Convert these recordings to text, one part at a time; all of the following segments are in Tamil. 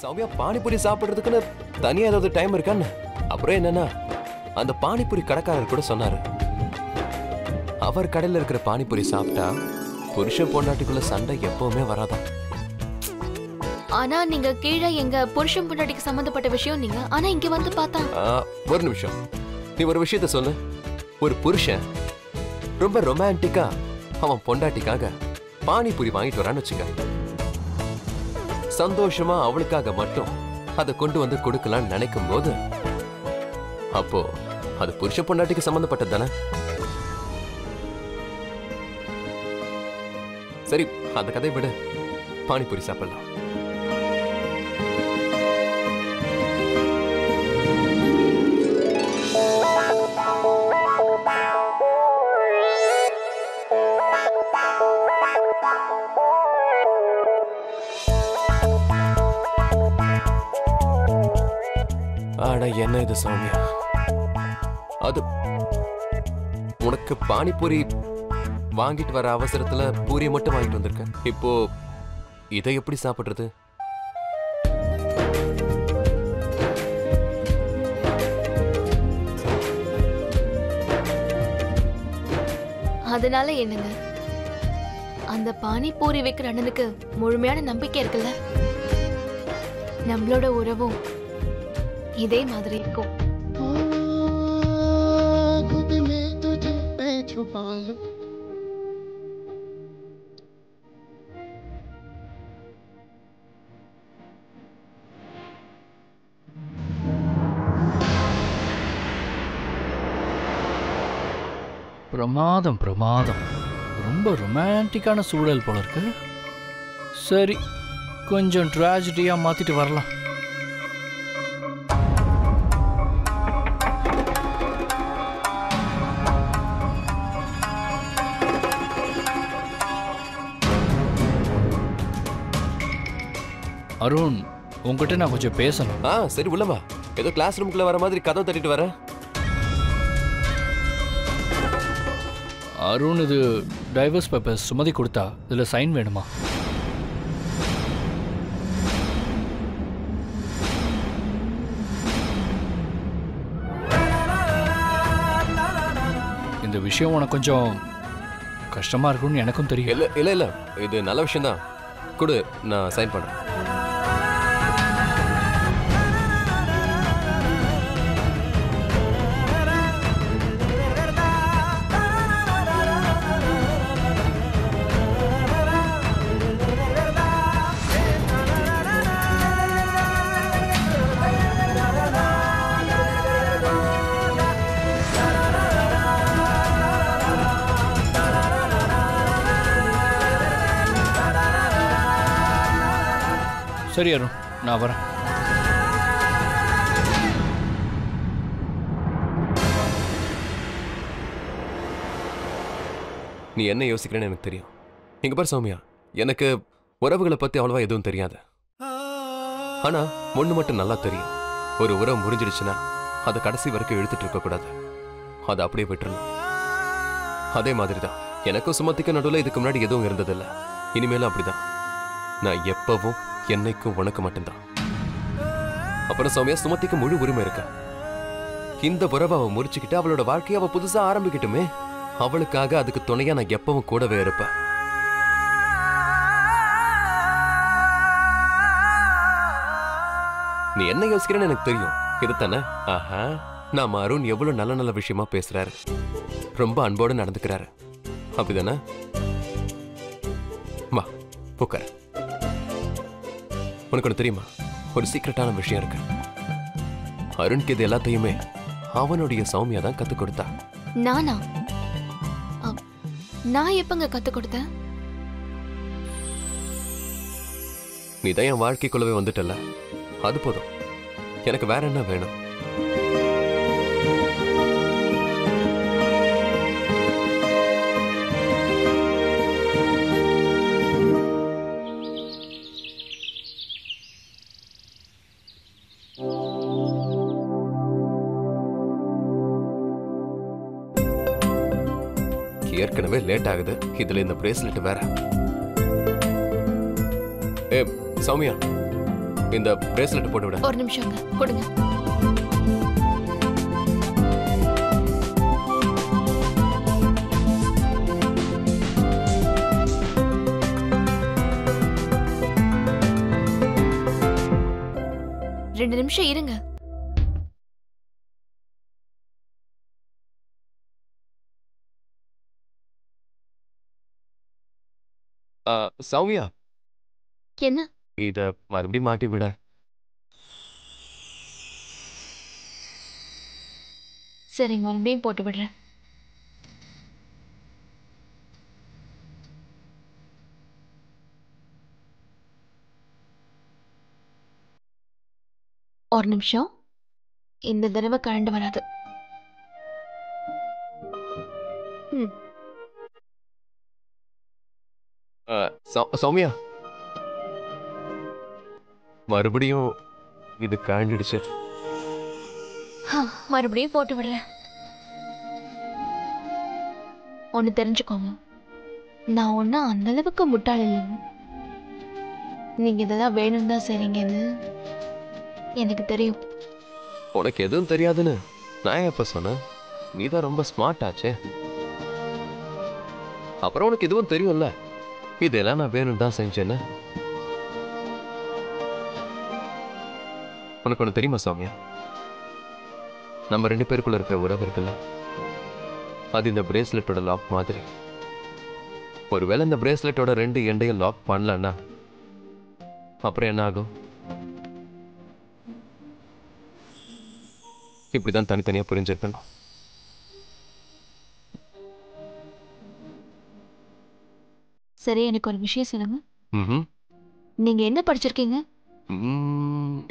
சௌமியா பானிபூரி சாப்பிடுறதுக்குன்னு தனியா ஏதாவது டைம் இருக்கான்னு. அப்புறம் என்னன்னா அந்த பானிபூரி கடைக்காரர் கூட சொன்னாரு, அவர் கடையில இருக்கிற பானிபூரி சாப்பிட்டா புருஷன் பொண்டாட்டிக்குள்ள சண்டை எப்பவுமே வராதான். ஆனா நீங்க கீழே எங்க புருஷன் பொண்டாட்டிக்கு சம்பந்தப்பட்ட விஷயம் நீங்க, ஆனா இங்க வந்து பார்த்தா. ஒரு நிமிஷம், நீ ஒரு விஷயத்த சொல்லு. ஒரு புருஷன் ரொம்ப ரொமான்டிக்கா அவன் பொண்டாட்டிக்காக பானிபூரி வாங்கிட்டு வரான்னு வச்சுக்க, சந்தோஷமா அவளுக்காக மட்டும் அதை கொண்டு வந்து கொடுக்கலான்னு நினைக்கும் போது அப்போ அது புருஷ பொண்டாட்டிக்கு சம்பந்தப்பட்டது தானே? சரி, அந்த கதை விட பானிபூரி சாப்பிடலாம். ஆனா என்ன இது சௌமியா, அது உனக்கு பானிபூரி வாங்கிட்டு வர அவசரத்துல பூரியை மட்டும் வாங்கிட்டு வந்திருக்க. இப்போ இதை எப்படி சாப்பிடுறது? அதனால என்னங்க, அந்த பானிபூரி வைக்கிற அண்ணனுக்கு முழுமையான நம்பிக்கை இருக்குல்ல, நம்மளோட உறவும் இதே மாதிரி இருக்கும். பிரமாதம் பிரமாதம், ரொம்ப ரொமான்டிக்கான சூழல் போல இருக்கு. சரி, கொஞ்சம் ட்ராஜடியா மாத்திட்டு வரலாம். அருண், உங்ககிட்ட நான் கொஞ்சம் பேசணும். சரி உள்ளவா. ஏதோ கிளாஸ் ரூம்குள்ள வர மாதிரி கதவை தட்டிட்டு வர. அருண், இது டைவர்ஸ் பேப்பர்ஸ் சுமதி கொடுத்தா, இதுல சைன் வேணுமா? இந்த விஷயம் உனக்கு கொஞ்சம் கஷ்டமா இருக்கும்னு எனக்கும் தெரியும். இல்ல இல்ல இல்ல, இது நல்ல விஷயம் தான். கொடு, நான் சைன் பண்றேன். சரி அருண், நான் வரேன். நீ என்ன யோசிக்கிறேன்னு எனக்கு தெரியும். இங்க பாரு சௌமியா, எனக்கு உறவுகளை பத்தி அவ்வளவா எதுவும் தெரியாது. ஆனா ஒண்ணு மட்டும் நல்லா தெரியும், ஒரு உறவு முறிஞ்சிடுச்சுன்னா அதை கடைசி வரைக்கும் இழுத்துட்டு இருக்க கூடாது, அதை அப்படியே விட்டுறணும். அதே மாதிரிதான் எனக்கும் சுமதிக்கும் நடுவில் இதுக்கு முன்னாடி எதுவும் இருந்ததில்லை, இனிமேலும் அப்படிதான். நான் எப்பவும் என்னைக்கும் உனக்கு மட்டும்தான். அப்புறம் சௌமியா, சுமதிக்கு முழு உரிமை இருக்கு. இந்த உறவை அவ முறிச்சுக்கிட்டு அவளோட வாழ்க்கையை அவ புதுசா ஆரம்பிக்கட்டுமே. அவளுக்காக அதுக்கு துணையா நான் எப்பவும் கூடவே இருப்பேன். நீ என்ன யோசிக்கிறேன்னு எனக்கு தெரியும். இதுதானே? ஆஹா, நாம அருண் எவ்வளவு நல்ல நல்ல விஷயமா பேசுறாரு, ரொம்ப அன்போடு நடந்துக்கிறாரு, அப்படிதானே? வா உட்காரு. உனக்கு ஒன்று தெரியுமா, ஒரு சீக்ரெட்டான விஷயம் இருக்கு. அருண்க்கு இது எல்லாத்தையுமே அவனுடைய சௌமியா தான் கத்து கொடுத்தா. நானா? நான் எப்பங்க கத்து கொடுத்தேன்? நீ தான் என் வாழ்க்கைக்குள்ளவே வந்துட்டல, அது போதும். எனக்கு வேற என்ன வேணும்? ஏற்கனவே லேட் ஆகுது, இதுல இந்த பிரேஸ்லெட் வேற. சௌமியா, இந்த பிரேஸ்லெட் போட்டு விட. ஒரு நிமிஷங்க, கொடுங்க. ரெண்டு நிமிஷம் இருங்க. சௌமியா, என்ன? இத மறுபடியும் மாட்டி விட. சரி, மறுபடியும் போட்டு விடுறேன். ஒரு நிமிஷம். இந்த தடவை கரண்ட் வராது. சௌமியா, மறுபடியும் இது கழண்டுடுச்சு. மறுபடியும் போட்டு விடுறேன். ஒன்னு தெரிஞ்சுக்கோங்க, நான் ஒன்னும் அந்த அளவுக்கு முட்டாள் இல்லைங்க. நீங்க இதெல்லாம் வேணும் தான் செய்றீங்கன்னு எனக்கு தெரியும். உனக்கு எதுவும் தெரியாதுன்னு நான் எப்ப சொன்னேன்? நீ தான் ரொம்ப ஸ்மார்ட் ஆச்சே. அப்புறம் உனக்கு இதுவும் தெரியும்ல, இதெல்லாம் நான் வேணும் தான் செஞ்சேன்னு. உனக்கு ஒன்று தெரியுமா சௌமியா? நம்ம 2 பேருக்குள்ள இருக்க உறவு இருக்குல்ல, அது இந்த பிரேஸ்லெட்டோட லாக் மாதிரி. ஒருவேளை இந்த பிரேஸ்லெட்டோட 2 எண்டையும் லாக் பண்ணலன்னா அப்புறம் என்ன ஆகும்? இப்படிதான் தனித்தனியா புரிஞ்சிருக்கணும். சரி, எனக்கு ஒரு விஷயம் சொல்லுங்க. ம். நீங்க என்ன படிச்சிருக்கீங்க?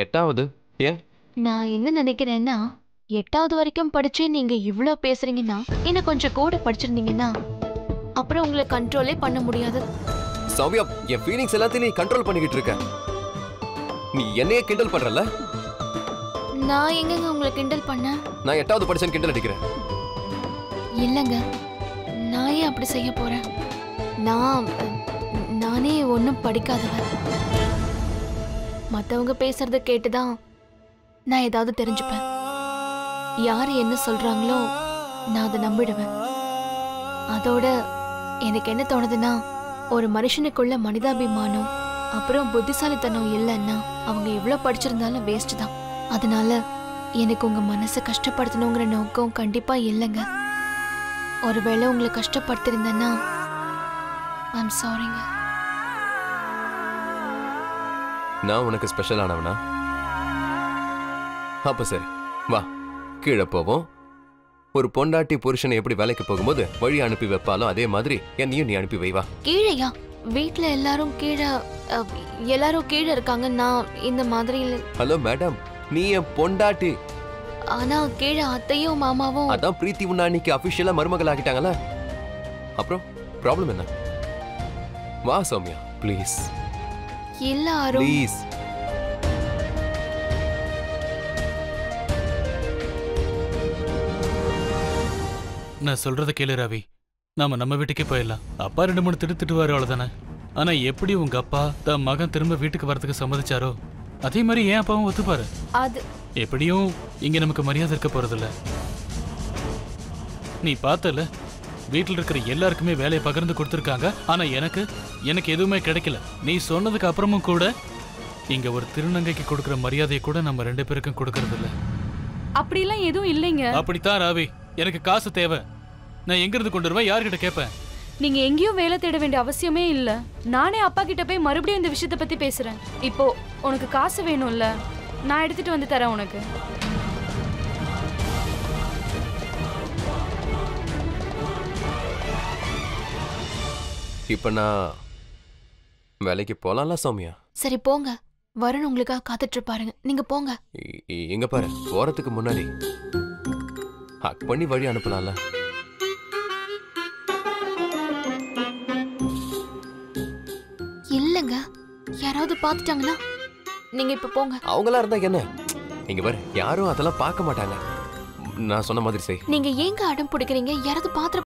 8வது. ஏன்? நான் என்ன நினைக்கிறேன்னா, 8வது வரைக்கும் படிச்சு நீங்க இவ்ளோ பேசுறீங்கன்னா, இன்னும் கொஞ்சம் கூட படிச்சிருந்தீங்கன்னா அப்புறம் உங்களை கண்ட்ரோலே பண்ண முடியாது. சௌமியா, என் ஃபீலிங்ஸ் எல்லாத்தையும் நீ கண்ட்ரோல் பண்ணிக்கிட்டு இருக்க. நீ என்னையே கிண்டல் பண்றல? நான் எங்கங்க உங்களை கிண்டல் பண்ணேன்? நான் 8வது படிச்சேன்னு கிண்டல் அடிக்கிறேன். இல்லங்க, நான் ஏன் அப்படி செய்ய போறேன்? நானே ஒன்றும் படிக்காதவன். மற்றவங்க பேசுறத கேட்டுதான் நான் ஏதாவது தெரிஞ்சுப்பேன். யார் என்ன சொல்றாங்களோ நான் அதை நம்பிடுவேன். அதோட எனக்கு என்ன தோணுதுன்னா, ஒரு மனுஷனுக்குள்ள மனிதாபிமானம் அப்புறம் புத்திசாலித்தனம் இல்லைன்னா அவங்க எவ்வளோ படிச்சிருந்தாலும் வேஸ்ட் தான். அதனால எனக்கு உங்க மனசை கஷ்டப்படுத்தணுங்கிற நோக்கம் கண்டிப்பா இல்லைங்க. ஒருவேளை உங்களை கஷ்டப்படுத்திருந்தேன்னா ஐம் சாரிங்க. நான் உனக்கு ஸ்பெஷல் ஆனவனா? அப்ப சரி, வா கீழே போவோம். ஒரு பொண்டாட்டி புருஷனை எப்படி வேலைக்கு போகும்போது வழி அனுப்பி வைப்பாலோ அதே மாதிரி என்னையும் நீ அனுப்பி வைவா. கீழையா? வீட்ல எல்லாரும் கீழே இருக்காங்க. நான் இந்த மாதிரி. ஹலோ மேடம், நீ என் பொண்டாட்டி. ஆனா கீழே அத்தையும் மாமாவும். அதான் பிரீத்தி உன்னை அன்னைக்கு அபிஷியலா மருமகள் ஆகிட்டாங்கல்ல. அப்புறம் ப்ராப்ளம் என்ன? வா சௌமியா, ப்ளீஸ். எல்லாரும் ப்ளீஸ். நான் சொல்றத கேளு ராவி. நம்ம வீட்டுக்கே போயிடலாம். அப்பா 2-3 திட்டுவாரு, அவ்வளவுதானே. ஆனா எப்படி உங்க அப்பா தன் மகன் திரும்ப வீட்டுக்கு வரதுக்கு சம்மதிச்சாரோ அதே மாதிரி ஏன் அப்பாவும் ஒத்துப்பாரு. அது எப்படியும் இங்க நமக்கு மரியாதை இருக்க போறதில்ல. நீ பார்த்தல, வீட்டில் இருக்கிற எல்லாருக்குமே வேலையை பகிர்ந்து கொடுத்துருக்காங்க. ஆனா எனக்கு எதுவுமே கிடைக்கல. நீ சொன்னதுக்கு அப்புறமும் கூட இங்க ஒரு திருநங்கைக்கு கொடுக்கிற மரியாதையை கூட நம்ம 2 பேருக்கும் கொடுக்கறது இல்ல. அப்படிலாம் எதுவும் இல்லைங்க. அப்படித்தான் ராவி. எனக்கு காசு தேவை. நான் எங்க இருந்து கொண்டு வருவேன்? யார்கிட்ட கேட்பேன்? நீங்க எங்கேயும் வேலை தேட வேண்டிய அவசியமே இல்ல. நானே அப்பா கிட்ட போய் மறுபடியும் இந்த விஷயத்தை பத்தி பேசுறேன். இப்போ உனக்கு காசு வேணும்ல, நான் எடுத்துட்டு வந்து தரேன் உனக்கு. இப்ப நான் வேலைக்கு போலாம்ல சௌமியா? சரி போங்க. வருண் உங்களுக்காக காத்துட்டு இருப்பாருங்க. நீங்க போங்க. இங்க பாரு, போறதுக்கு முன்னாடி ஹக் பண்ணி வழி அனுப்பலாம்ல. இல்லங்க, யாராவது பாத்துட்டாங்கன்னா நீங்க இப்ப போங்க. அவங்களா இருந்தா என்ன? இங்க பாரு, யாரும் அதெல்லாம் பார்க்க மாட்டாங்க. நான் சொன்ன மாதிரி செய். நீங்க ஏங்க அடம் பிடிக்கிறீங்க? யாராவது பாத்திர